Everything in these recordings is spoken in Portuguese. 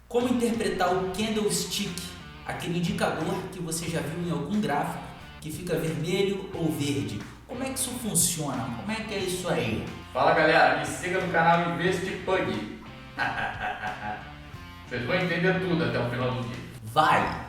Como interpretar o candlestick, aquele indicador que você já viu em algum gráfico que fica vermelho ou verde? Como é que isso funciona? Como é que é isso aí? Fala galera, me siga no canal InvestiPug. Vocês vão entender tudo até o final do vídeo. Vai!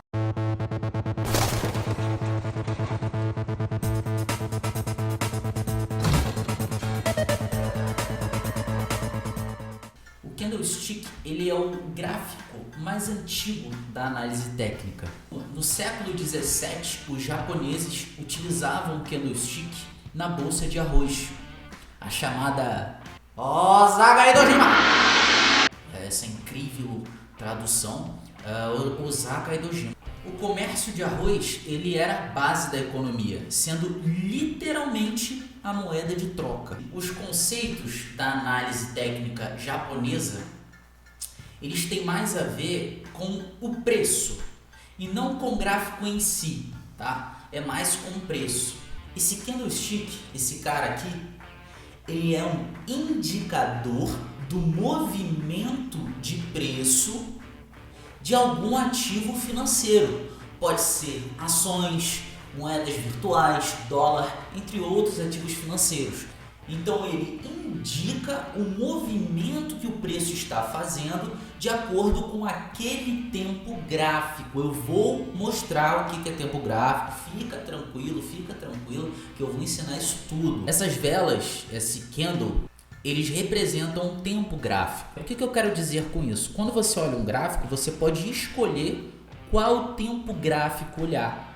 O candlestick, ele é o gráfico mais antigo da análise técnica. No século 17, os japoneses utilizavam o candlestick na bolsa de arroz, a chamada Osagai Dojima. Essa incrível tradução, Osagai Dojima. O comércio de arroz, ele era a base da economia, sendo literalmente a moeda de troca. Os conceitos da análise técnica japonesa, eles têm mais a ver com o preço e não com o gráfico em si, tá? É mais com o preço. Esse candlestick, esse cara aqui, ele é um indicador do movimento de preço de algum ativo financeiro. Pode ser ações, moedas virtuais, dólar, entre outros ativos financeiros. Então ele indica o movimento que o preço está fazendo de acordo com aquele tempo gráfico. Eu vou mostrar o que é tempo gráfico, fica tranquilo que eu vou ensinar isso tudo. Essas velas, esse candle, eles representam um tempo gráfico. O que eu quero dizer com isso? Quando você olha um gráfico, você pode escolher qual tempo gráfico olhar.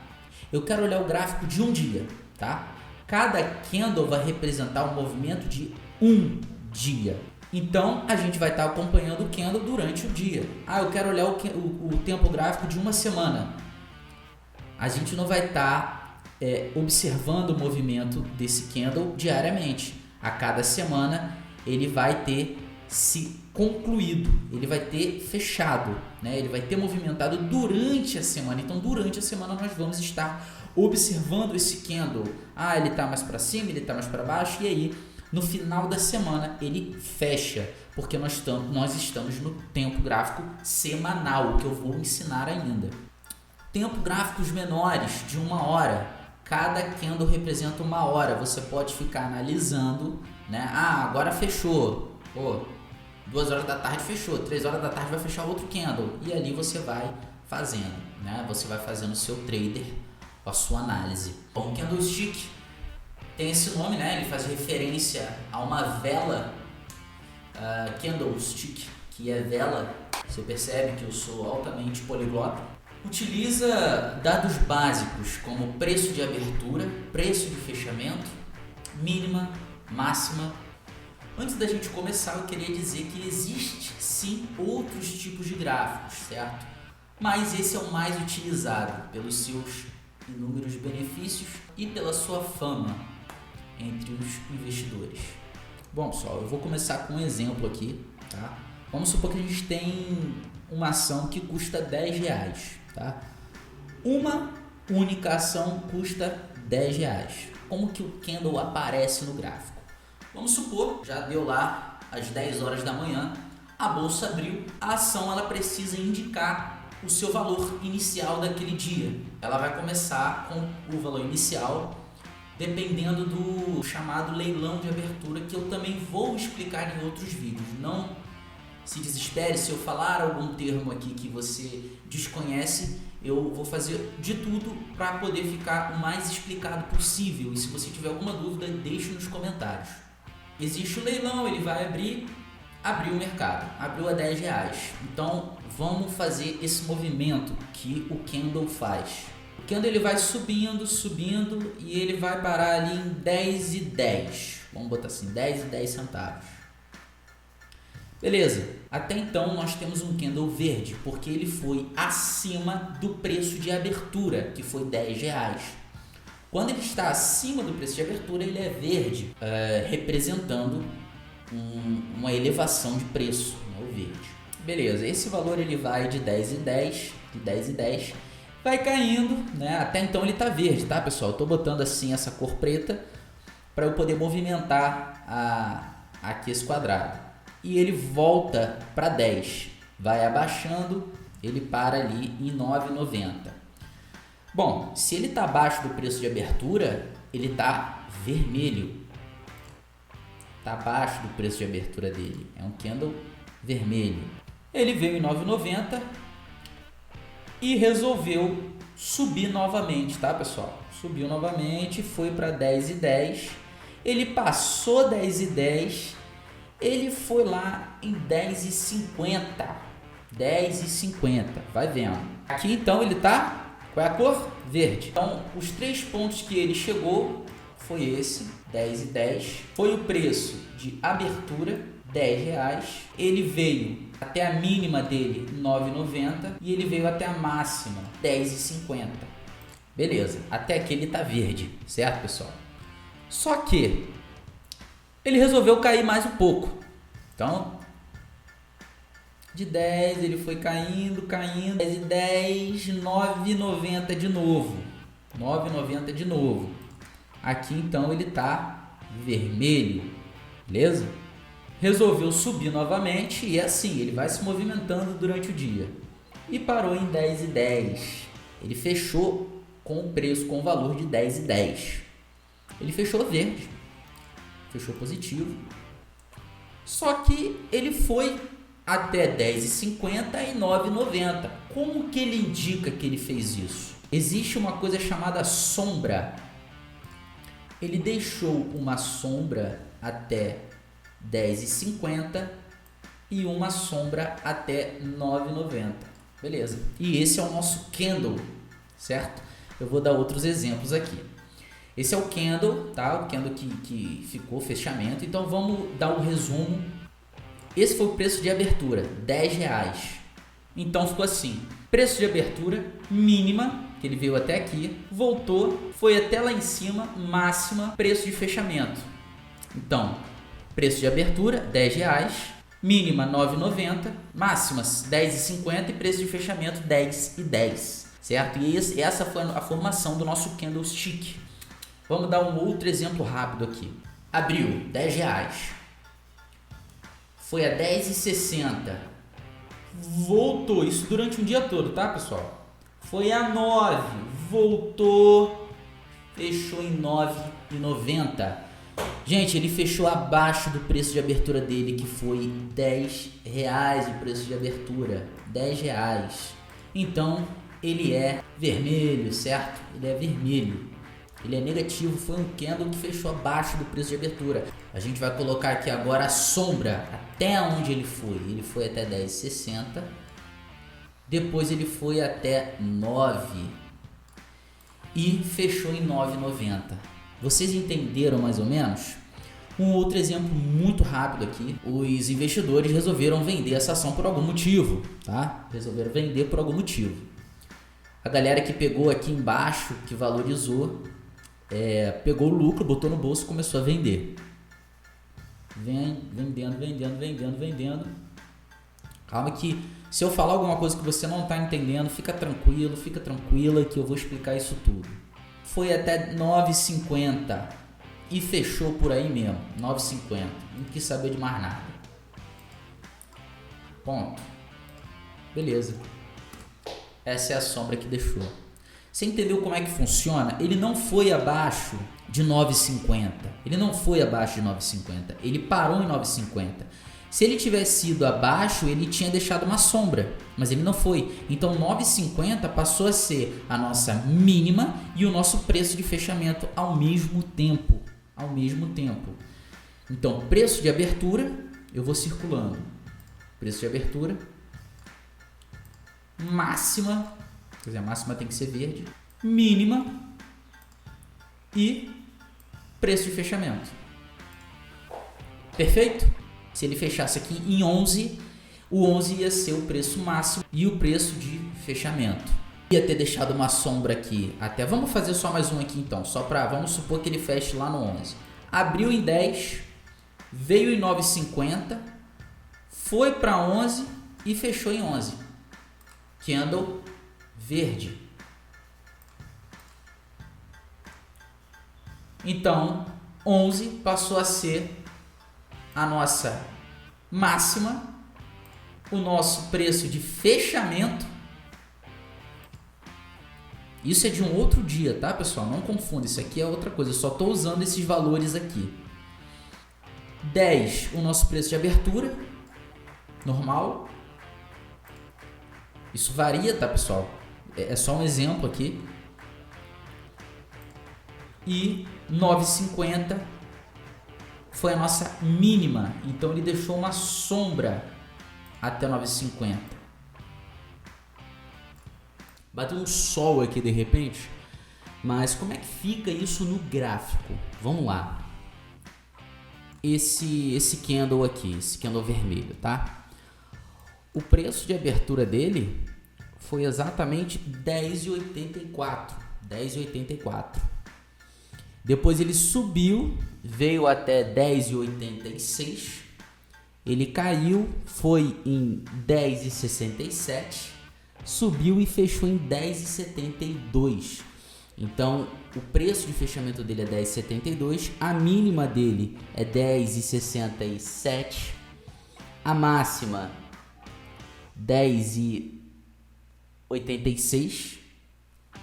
Eu quero olhar o gráfico de um dia, tá? Cada candle vai representar um movimento de um dia. Então, a gente vai estar acompanhando o candle durante o dia. Eu quero olhar o tempo gráfico de uma semana. A gente não vai estar observando o movimento desse candle diariamente. A cada semana, ele vai ter se concluído, ele vai ter fechado, né? Ele vai ter movimentado durante a semana. Então, durante a semana, nós vamos estar observando esse candle. Ele está mais para cima, ele está mais para baixo, e aí no final da semana ele fecha, porque nós estamos no tempo gráfico semanal, que eu vou ensinar ainda. Tempo gráficos menores de 1 hora, cada candle representa 1 hora. Você pode ficar analisando, né? Agora fechou, 2 horas da tarde fechou, 3 horas da tarde vai fechar outro candle, e ali você vai fazendo, né? Você vai fazendo o seu trader, a sua análise. Bom, o candlestick tem esse nome, né? Ele faz referência a uma vela, candlestick, que é vela. Você percebe que eu sou altamente poliglota. Utiliza dados básicos como preço de abertura, preço de fechamento, mínima, máxima. Antes da gente começar, eu queria dizer que existe sim outros tipos de gráficos, certo? Mas esse é o mais utilizado pelos seus inúmeros benefícios e pela sua fama entre os investidores. Bom, pessoal, eu vou começar com um exemplo aqui, tá? Vamos supor que a gente tem uma ação que custa R$10, tá? Uma única ação custa R$10. Como que o candle aparece no gráfico? Vamos supor, já deu lá às 10 horas da manhã, a bolsa abriu, a ação ela precisa indicar o seu valor inicial daquele dia. Ela vai começar com o valor inicial, dependendo do chamado leilão de abertura, que eu também vou explicar em outros vídeos. Não se desespere se eu falar algum termo aqui que você desconhece, eu vou fazer de tudo para poder ficar o mais explicado possível. E se você tiver alguma dúvida, deixe nos comentários. Existe o leilão, ele vai abriu o mercado, abriu a R$10. Então vamos fazer esse movimento que o candle faz. O candle ele vai subindo e ele vai parar ali em 10,10. Vamos botar assim, 10,10 centavos. Beleza, até então nós temos um candle verde, porque ele foi acima do preço de abertura, que foi R$10. Quando ele está acima do preço de abertura, ele é verde, representando uma elevação de preço, né, o verde. Beleza, esse valor ele vai de 10,10, vai caindo, né? Até então ele está verde, tá, pessoal? Eu tô botando assim essa cor preta para eu poder movimentar aqui esse quadrado. E ele volta para 10. vai abaixando, ele para ali em 9,90. Bom, se ele está abaixo do preço de abertura, ele está vermelho. Está abaixo do preço de abertura dele. É um candle vermelho. Ele veio em 9,90 e resolveu subir novamente, tá, pessoal? Subiu novamente, foi para 10,10. Ele passou 10,10. Ele foi lá em 10,50. 10,50. Vai vendo. Aqui então ele tá, qual é a cor? Verde. Então, os 3 pontos que ele chegou foi esse, 10,10. Foi o preço de abertura, R$10. Ele veio até a mínima dele, 9,90. E ele veio até a máxima, 10,50. Beleza, até aqui ele tá verde, certo, pessoal? Só que ele resolveu cair mais um pouco. Então, de 10 ele foi caindo, 10 e 10, 9,90 de novo. 9,90 de novo. Aqui então ele tá vermelho, beleza? Resolveu subir novamente e assim, ele vai se movimentando durante o dia. E parou em 10 e 10. Ele fechou com o preço, com o valor de 10 e 10. Ele fechou verde. Fechou positivo. Só que ele foi até 10,50 e 9,90. Como que ele indica que ele fez isso? Existe uma coisa chamada sombra. Ele deixou uma sombra até 10,50 e uma sombra até 9,90. Beleza. E esse é o nosso candle, certo? Eu vou dar outros exemplos aqui. Esse é o candle, tá? O candle que ficou fechamento. Então vamos dar um resumo. Esse foi o preço de abertura, R$10. Então ficou assim: preço de abertura mínima, que ele veio até aqui, voltou, foi até lá em cima, máxima, preço de fechamento. Então, preço de abertura, R$10, mínima 9,90, máximas 10,50 e preço de fechamento 10,10, certo? E essa foi a formação do nosso candlestick. Vamos dar um outro exemplo rápido aqui. Abriu R$10, foi a 10,60, voltou, isso durante um dia todo, tá, pessoal? Foi a 9, voltou, fechou em 9,90. Gente, ele fechou abaixo do preço de abertura dele, que foi R$10 o preço de abertura, R$10. Então, ele é vermelho, certo? Ele é vermelho. Ele é negativo, foi um candle que fechou abaixo do preço de abertura. A gente vai colocar aqui agora a sombra, até onde ele foi. Ele foi até 10,60. Depois ele foi até 9 e fechou em 9,90. Vocês entenderam mais ou menos? Um outro exemplo muito rápido aqui. Os investidores resolveram vender essa ação por algum motivo, tá? Resolveram vender por algum motivo. A galera que pegou aqui embaixo, que valorizou, pegou o lucro, botou no bolso e começou a vender. Vendendo. Calma que se eu falar alguma coisa que você não está entendendo, fica tranquila que eu vou explicar isso tudo. Foi até 9,50 e fechou por aí mesmo, 9,50. Não quis saber de mais nada. Ponto. Beleza. Essa é a sombra que deixou. Você entendeu como é que funciona? Ele não foi abaixo de 9,50. Ele não foi abaixo de 9,50. Ele parou em 9,50. Se ele tivesse ido abaixo, ele tinha deixado uma sombra, mas ele não foi. Então 9,50 passou a ser a nossa mínima e o nosso preço de fechamento ao mesmo tempo. Então, preço de abertura, eu vou circulando. Preço de abertura, máxima, quer dizer, a máxima tem que ser verde, mínima e preço de fechamento. Perfeito? Se ele fechasse aqui em 11, o 11 ia ser o preço máximo e o preço de fechamento. Ia ter deixado uma sombra aqui até, vamos fazer só mais um aqui então, vamos supor que ele feche lá no 11. Abriu em 10, veio em 9,50, foi para 11 e fechou em 11. Candle verde. Então, 11 passou a ser a nossa máxima o nosso preço de fechamento. Isso é de um outro dia, tá, pessoal? Não confunda, isso aqui é outra coisa. Eu só estou usando esses valores aqui. 10, o nosso preço de abertura normal. Isso varia, tá, pessoal? É só um exemplo aqui. E 9,50 foi a nossa mínima. Então ele deixou uma sombra até 9,50. Bateu um sol aqui de repente. Mas como é que fica isso no gráfico? Vamos lá. Esse candle aqui, esse candle vermelho, tá? O preço de abertura dele foi exatamente 10,84. 10,84. Depois ele subiu, veio até 10,86. Ele caiu, foi em 10,67. Subiu e fechou em 10,72. Então, o preço de fechamento dele é 10,72. A mínima dele é 10,67. A máxima 10,86.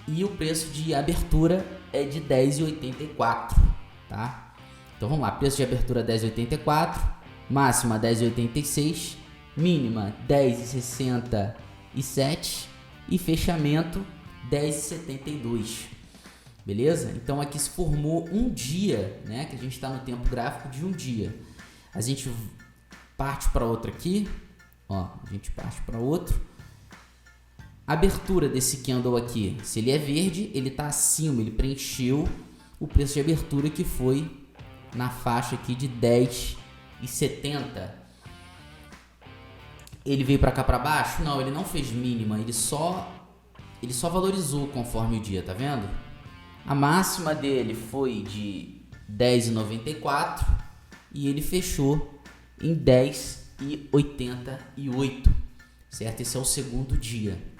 E o preço de abertura é de 10,84, tá? Então vamos lá, preço de abertura 10,84, máxima 10,86, mínima 10,67 e fechamento 10,72. Beleza? Então aqui se formou um dia, né? Que a gente está no tempo gráfico de um dia. A gente parte para outro aqui, ó, a gente parte para outro. Abertura desse candle aqui, se ele é verde, ele está acima, ele preencheu o preço de abertura que foi na faixa aqui de 10,70. Ele veio para cá para baixo? Não, ele não fez mínima, ele só valorizou conforme o dia, tá vendo? A máxima dele foi de 10,94 e ele fechou em 10,88, certo? Esse é o segundo dia.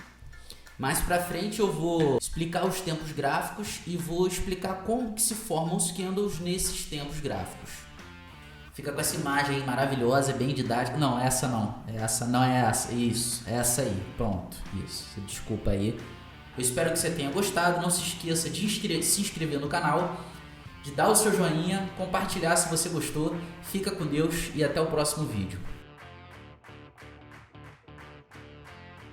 Mais pra frente eu vou explicar os tempos gráficos e vou explicar como que se formam os candles nesses tempos gráficos. Fica com essa imagem aí maravilhosa, bem didática. Não, essa não. Essa não é essa. Isso, essa aí. Pronto. Isso. Desculpa aí. Eu espero que você tenha gostado. Não se esqueça de se inscrever no canal, de dar o seu joinha, compartilhar se você gostou. Fica com Deus e até o próximo vídeo.